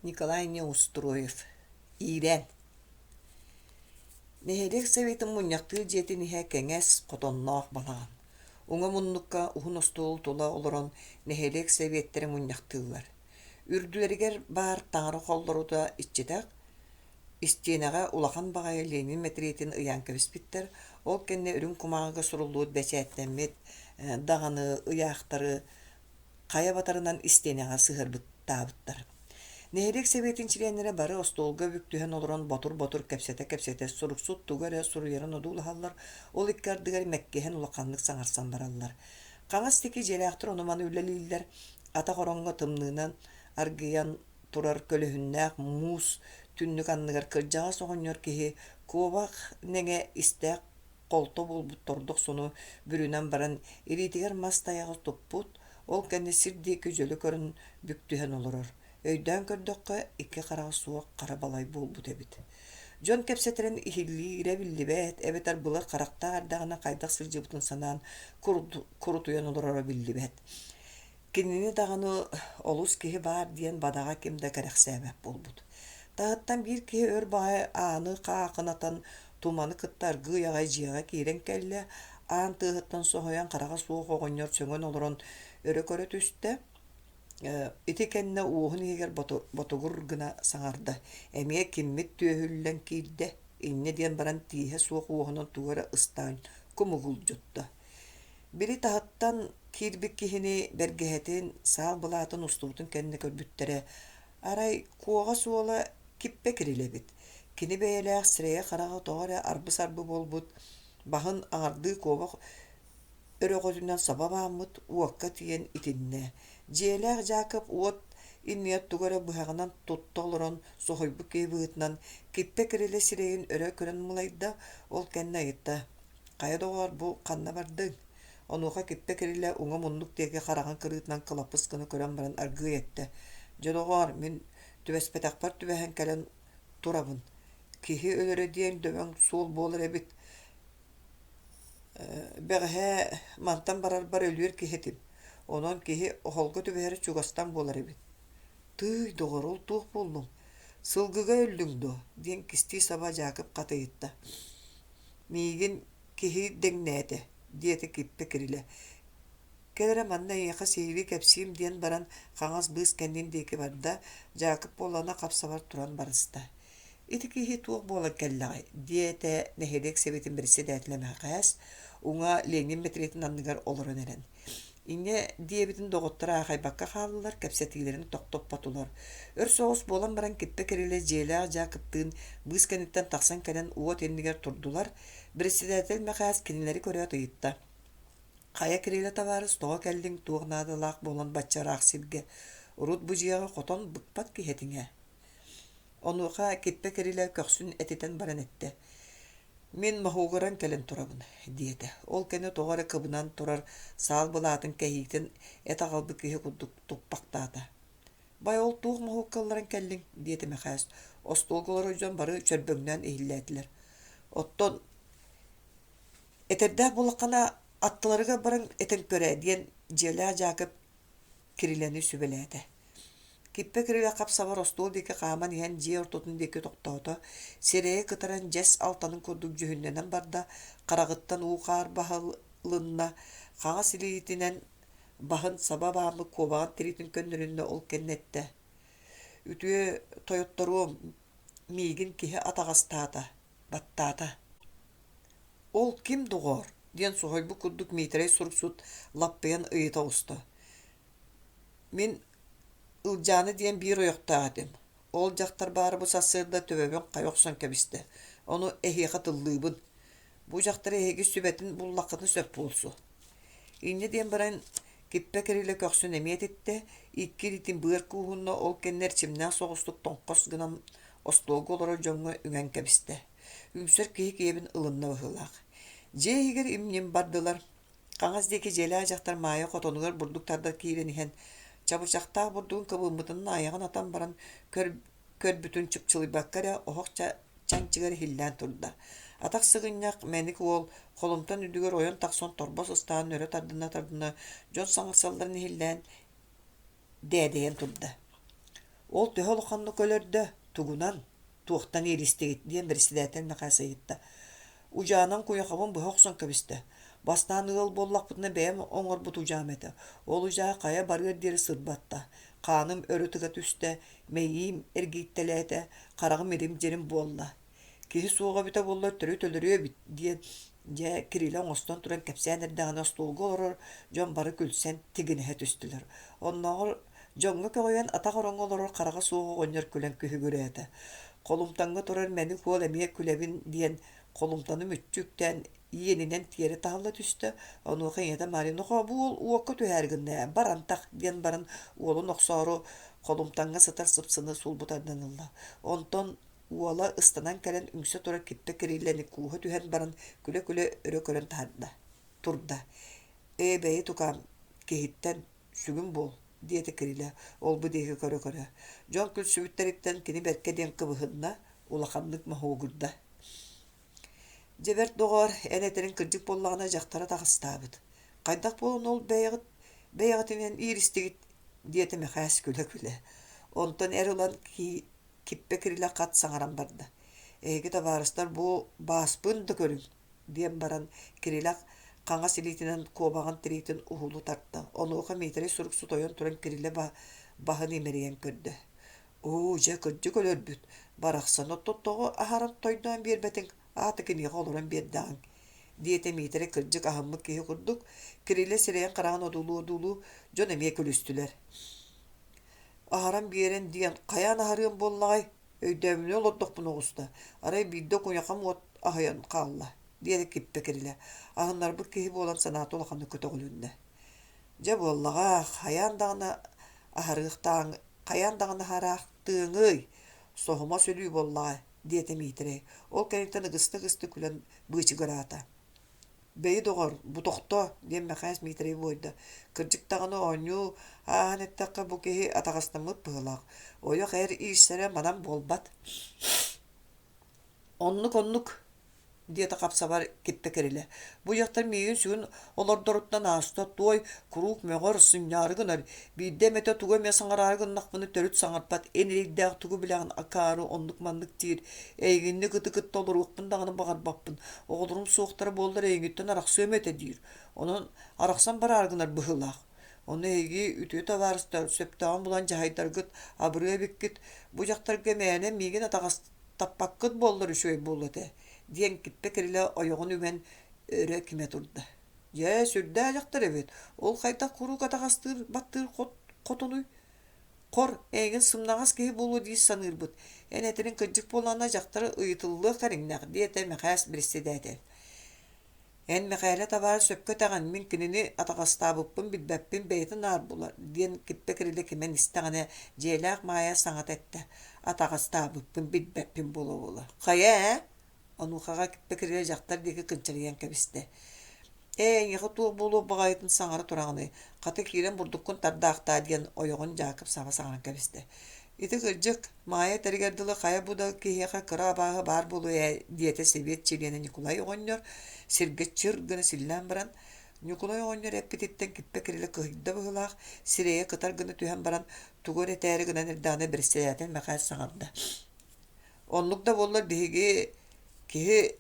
Николай Неустроев. Ирен. Нехелек советин муньяктыы жети ниһэ кэҥэс хотонноох балаҕан. Уҥа муннукка уһун остуол тула олорон нехелек советтере муньяктыылар. Үрдүлэригэр баар таҥары холлорута иччитэх, истиэнэҕэ улахан баҕайы Ленин метриэтин ыйаан кэбиспиттэр, ол кэннэ үрүн кумааҕыга суруллуут бэчээттэммит, даҕаны, ыяахтары, хая батарынан истиэнэҕэ сыһырбыттаабыттар. Нехелек советин чилиэннэрэ бары остуолга бүктүһэн олорон ботур кэпсэтэ суруксут тугара суруйарын одуулаһаллар, ол иккардыгар мэккэһэн улаканнык саҥарсан бараллар. Хаҥас тики желээхтэр онуманы үлэлииллэр ата хороҥҥо тымныынан аргыйан турар көлөһүннээх муус түннүк анныгар кырдьаҕа соҕонньор киһи куобах нэҥэ истээх холто булбут тордох суну бүрүнэн баран илиитигэр мас тайаҕы туппут, ол кэннэ сир диэки дьөлү көрөн бүктүһэн олорор. Өйдөөн көрдөккө икки хараҕа суох хара балай буолбут эбит. Дьон кэпсэтэрэн иһиллиире биллибэт, эбэтэр былар харахтаа ардаҕына хайдах сылдьыбытын санаан курутуйан олорора биллибэт. Кинини даҕаны олус киһи баар диэн бадаҕа кимдэ кэрэхсээбэт буолбут. Таһыттан биир киһи өр баҕай ааны хаахынатан туманы кытта аргыы аҕай дьиэҕэ киирэн кэллэ, аан тыаһыттан соһуйан хараҕа суох оҕонньор сөҥөн олорон өрө-көрө түстэ, ити кэннэ уоһун иһигэр ботугур гына саҥарда, эмиэ киммит түөһүллэн киирдэ, инне диэн баран тииһэ суох уоһунан тугара ыстаан кумугулдьутта. Били таһыттан киирбик киһини бэргэһэтин саал былаатын устуутун кэннэ көрбүттэрэ, арай куоҕа суола киппэ кирилэбит. Кини бэйэлээх сирэйэ хараҕа тоҕо арбы-сарбы буолбут, баһын аҥардыы куобах өрөҕөтүнэн саба бааммыт уокка тиийэн итиннэ. Дьиэлээх Жакып уот инниэт тугара быһаҕынан тутта олорон соһуйбут киһи быһытынан киппэ кирилэ сирэйин өрө көрөн мулайда, ол кэннэ айытта: «Хайа доҕоор бу ханна бардыҥ?» Онуоха киппэ кирилэ уҥа муннук диэки хараҕын кырыытынан кылаппыс гына көрөн баран аргыый этэ: «Дьо доҕоор, мин түбэспэтэхпэр түбэһэн кэлэн турабын. Киһи өлөрө диэн дөбөҥ суол буолар эбит. Бэҕэһээ мантан барарбар өлүөр киһитим. Онон киһи оһолго түбэһэри чугастан буолар эбит». «Тыый, доҕор, ол туох буоллуҥ. Сылгыга өллүҥ дуо» диэн кистии саба Жакып хатыйытта. «Миигин киһи дэҥнээтэ» диэти киппэ кирилэ. Кэлэрэ манна ийэхэ сиһиби кэпсиим диэн баран хаҥас быыс кэннин диэки барда, Жакып буоллана хапсабар туран барыста. «Ити киһи туох буолан кэллэҕэй» диэтэ нехелек себетин бириси дээтлэмээхээс, уҥа Ленин метриэтин анныгар олорон эрэн. Инне диэбитин доҕоттора аахайбакка хааллар, кэпсэтиилэрин тохтоппотулар. Өр соҕус буолан баран киппэ кирилэ дьиэлээх Жакыптыын быыс кэнниттэн тахсан кэлэн уот эннигэр турдулар, бириседээtelмэхээс кинилэри көрөөт ыйытта. Хая кирилэ табаарыс тоҕо кэллиҥ туох наадалаах буолан баччараах сиргэ, урут быдьыаҕа хотон быкпат киһэтиҥэ. Онуоха киппэ кирилэ көхсүн этитэн баран этте: «Мин маһуугаран кэлэн турабын» диэтэ. Ол кэнэ тоҕо кыбынан турар саал былаатын кэһиитин эт аҕалбы киһи курдук туппактаата. «Бай, ол туох маһууккалларан кэллиҥ» диэти мэхээс, остуолголор дьон бары чөрбөҥнөөн иһиллээтилэр. Оттон: «Этэрдээх буллаххана аттыларыга баран этэн көрэ» диэн дьиэлээх Жакып кирилэни сүбэлээтэ. Киппэ кирилэ хапсабар остуол диэки хааман иһэн дьиэ ортотун диэки тохтоото, сирэйэ кытаран дьэс алтанын курдук дьүһүннэнэн барда, хараҕыттан уухаар баһылынна хаҥас илиитинэн баһын саба бааммык куобаҕан тиритин көннөрүннэ ол кэннэтэ: «Үтүө тойотторуом, миигин киһи атаҕастаата, баттаата». «Ол ким доҕоор?» диэн соһуйбут курдук миитэрэй суруксут лаппыйан ыйыта усто. «Мин Ылдьааны диэн биир ойохтаах этим. Ол дьахтар баарыбы сассыырда төбөбөҥ хайохсон кэбистэ. Ону эһиэхэ тыллыыбын. Бу дьахтар эһиги сүбэтин буллаххыны сөп буолсу». Инне диэн баран киппэ кирилэ көхсүн эмиэтитте, икки илитин быар кууһунна ол кэннэр чимнээх соҕустук тоҥхос гынан остуолга олоро дьоҥҥо үҥэн кэбистэ. Үҥсөр киһи киэбин ылынна быһыылаах. Дьиэһигэр имнин бардылар. Хаҥас диэки дьиэлээх дьахтар маайа хотонугар бурдуктарда киирэн иһэн, чабычахтаах бурдугун кыбыыммытынан аяҕын атан баран көрбүтүн чыпчылыйбакка оһох чаҥчыгар иһиллээн турда. Атах сыгынньах мэник уол холумтан үдүгөр ойон тахсон торбос ыстаан өрө тардына дьон саҥарсалларын иһиллээн дээдэйэн турда. Ол төһө лоханны көлөрдө тугунан туохтан иристигит диэн берсидэтен махасыйытта. Ужаанан куяхабын быһохсон көбүстэ. Бастан ыл боллакпытына бэм оҥорбут ужаамете. Ол ужаа кая барыыр диэри сырбатта. Кааным өрүтүгө түстэ, мейиим эргииттелээте, карагым ирим жерим буолла. Киһи суоҕа бүтэ боллар төрү төлөрүө бит диэн дьэ кирилэ оҥостон туран кэпсээн эрдэҕинэ остуолга олорор дьон бары күлсэн тигинэһэ түстүлэр. Онноҕор дьоҥҥо көҕөйөн атах ороҥҥо олорор харага суоҕа оҕонньор күлэн күһүгүрээте. Колумтаңга турар мэни куол эмиэ күлэбин диэн колумтаны мүччүктэн иенинен тиэри таһылла түстэ. Онуоха иэtä Маринуха буол уокка түһээргиннэ барантах диэн баран уолун охсоору колумтаңга сытар сыпсыны сулбутарданылла. Онтон уола ыстанан кэлэн үҥсэ тура киппэ кириллэни кууһа түһэн баран күлэ-күлэ өрө көрөн таһарда турда. Бэйи тукаам киһиттэн сүгүн буол диэти кирилэ ол бу диэки көрө-көрө. Дьон күлсүбүттэриттэн кини бэркэ диэн кыбыһынна улаханнык маһуугурда. Дьебер доҕор энэтерин кырдьык боллаҕына дьахтара таҕыстаабыт. Хайдах буолун ол бэйэҕитинэн ииристигит диэти мэхээс күлэ-күлэ. Онтон эр улан киппэ кирилэ хат саҥаран барда. Эйги табаарыстар бу бааспын да көрүң диэн баран кирилэ хаҥа силиитинэн куобаҕан тириитин уһулу тарта. Онуоха миитери сурук сутойон туран кирилэ баһын имэриэн көрдө. Дьэ кырдьык өлөрбүт. Барахсан оттоттоҕо аһаран тойдоон биэрбэтиҥ аата киниэҕэ олорон биэрдэҕиҥ диэте миитери кырдьык аһыммык киһи курдук кирилэ сирэйэн хараҕын одулуу дьон эмиэ күлүстүлэр. Аһаран биэрэн диэн хайаан аһарыам буоллаҕай өйдөөмүнү олордохпун оҕуста. Арай биирдэ куняхам уот аһайан хаалла диэри киппэ кирилэ. Аһыннарбыт киһи буолан санааты улаханны көтөҕүлүннэ. Дьэ буоллаҕа хайаан даҕаны хараахтыыҥый соһума сүлүү буоллаҕа диэте миитери. Ол кэнниттэн ыгыста күлэн быычыгыраата. Бэйи доҕор бутохто диэн мэхээс миитери буойда. Кырдьыктаҕына оонньуу ааһанэттэххэ бу киһи атаҕастаммыт быһылаах. Ойох эр иissэрэ манан буолбат. Оннук диэtä хапсабар киппэ кирилэ. Бу дьахтар миигин сүгүн олордоруттан ааста туой курук мөҕөр сынньаарыгынар биирдэ эмэтэ тугу эмиэ саҥараарыгыннахпыны төрүт саҥарбат эн ириирдээх тугу билэҕин акаару оннук маннык тиир эйигинни кыты толоруохпун даҕаны баҕарбаппын. Оҕолорум суохтара буоллар эйигиттэн арахсыам этэ диир. Онон арахсан бараарыгынар быһылаах. Оны эйги үтүө табаарыстар сөптөҕөн булан дьаһайдаргыт абырыа биккит бу дьахтарга эмээне миигин атаҕастаппаккыт буоллар үчүгэй буоллатэ диэн киппэ кирилэ ойоҕун үмэн өрө киме турда. Дьэ сүрдээ дьахтар эбит. Ол хайдах курук атаҕастыыр баттыыр хотунуй хор эйигин сымнаҕас киһи буолуо дии саныырбыт. Энэтирин кырдьык буолаана дьахтар ыйытыллыах тариҥнах диэтэ мэхээс биристидээтэй. Эн мэхээлэ табаар сөпкө таҕан мин кинини атаҕастаабыппын билбэппин бэйэтэ наар булар диэн киппэ кирилэ кимен истэҕинэ дьиэлээх маайа саҥат этэ атаҕастаабыппын билбэппин буолуола. Хайа онуухаҕа киппэ кирилэ дьахтар диэки кынчарыйан кэбистэ. Эйиҥэхэ туох буолуо баҕайытын саҥара тураҕыны хаты киирэн бурдуккун тардаахтаа диэн ойоҕун Дьаакып саба саҥаран кэбистэ. Ити кырдьык маайа тэригэрдылы хая буда киһиэхэ кыра абааһы баар буолуо диэтэ Себиет Чилиэнэ Никулай оҕонньор сиргэ чыр гына силлээн баран Никулай оҕонньор эппититтэн киппэ кирилэ кыһыйда быһылаах сирэйэ кытар гына түһэн баран тугу этээри гынан эрдэҕинэ биристилээтэн мэхээс саҥарда. Оннук да буоллар биһиги киһи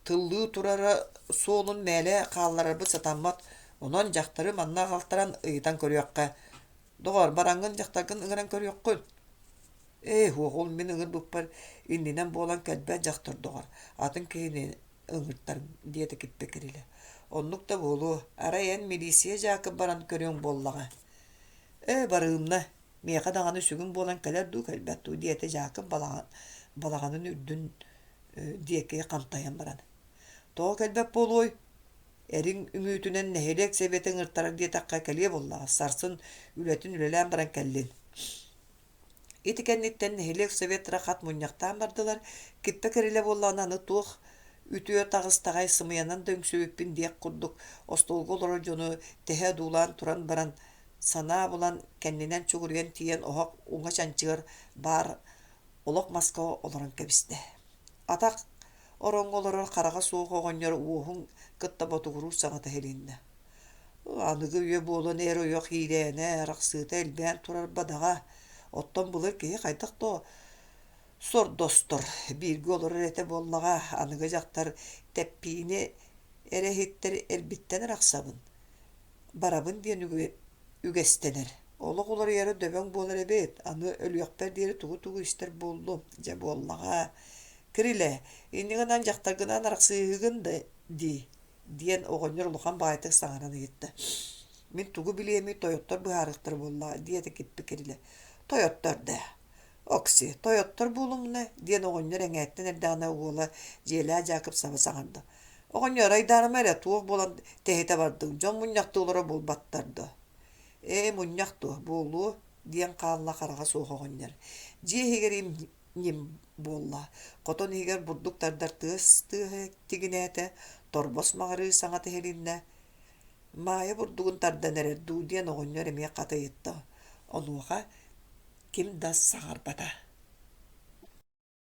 тыллыы турара суолун мээлэ хаалларарбыт сатаммат онон дьахтары манна халтаран ыйытан көрүөххэ. Доҕор бараҥҥын дьахтаргын ыҥыран көрүөххүн. Хуохул мин ыҥыр буппар иннинэн буолан кэлбэт дьахтар доҕор. Атын киһини ыҥыртар диэти киппэ кирилэ. Оннук да буолуо арай эн милисия Дьаакып баран көрүөҥ буоллаҕа. Барыымна миэхэ даҕаны сүгүн буолан кэлэр дуу кэлбэт дуу диэти Дьаакып балаҕанын үрдүн диэки хантайан баран. Тоҕо кэлбэт буолуой эриң үҥүүтүнэн нэһилиэк себиэтэ ыҥыртарар диэтэххэ кэлиэ буоллаҕа. Сарсын үлэтин үлэлээн баран кэллин. Ити кэнниттэн нэһилиэк себиэттэрэ хат мунньахтаан бардылар. Киппэ кирилэ буоллаҕына аны туох үтүө таҕыстаҕай сымыйанан да үҥсүбүппин диэк курдук остуолга олорор дьону тэһэ дуулаан туран баран санаа булан кэннинэн чугурыйан тиийэн оһох уҥа чанчыгар баар олох маска олорон кэбистэ. Атах ороҥ олорор хараҕа суох оҕонньор уоһуҥ кытта ботугуруу саҥата хэлииннэ. Аныгы үө буолан эр ойох иирээнэ арахсыыта элбээн турар бадаҕа Оттон булар ки кайдак то сордостор бирге олор эрете боллага аныгы жактар теппине эрехиттер элбиттен рахсабын. Барабын диен үгестенер. Олық олар яры дөбөң болар эбет. Аны өлүөкпер диери тугу истер болду. Же боллага. Кириле, иннигынан жактаргынан араксыгын да диен оҕонньор улахан баайтык саҥаран ыйытта. Мин тугу билиэми тойоттор быһаарыктар болла диэте киппи Кириле. Тойоттор да. Окси, тойоттор булумна диэн оҕонньор эҥээттен эрдэҕинэ уола дьиэлээ Жакып саба саҥарда. Оҕонньор айдааныма эрэ туох болан тэһитэ бардык. Дьон мунньахтыылара булбаттарда. Мунньахту буолуу диэн хаалла харага суох оҕонньор. Дьиэ хигэр ним болла. Хотон хигэр бурдук тардар тыыс тыыһы тигинээте торбос маҕарыы саҥа тэһилиннэ. Маайа бурдугун тардан эрэр дуу диэн оҕонньор эмиэ хатайытта. Онуоха ким да саҥарбата.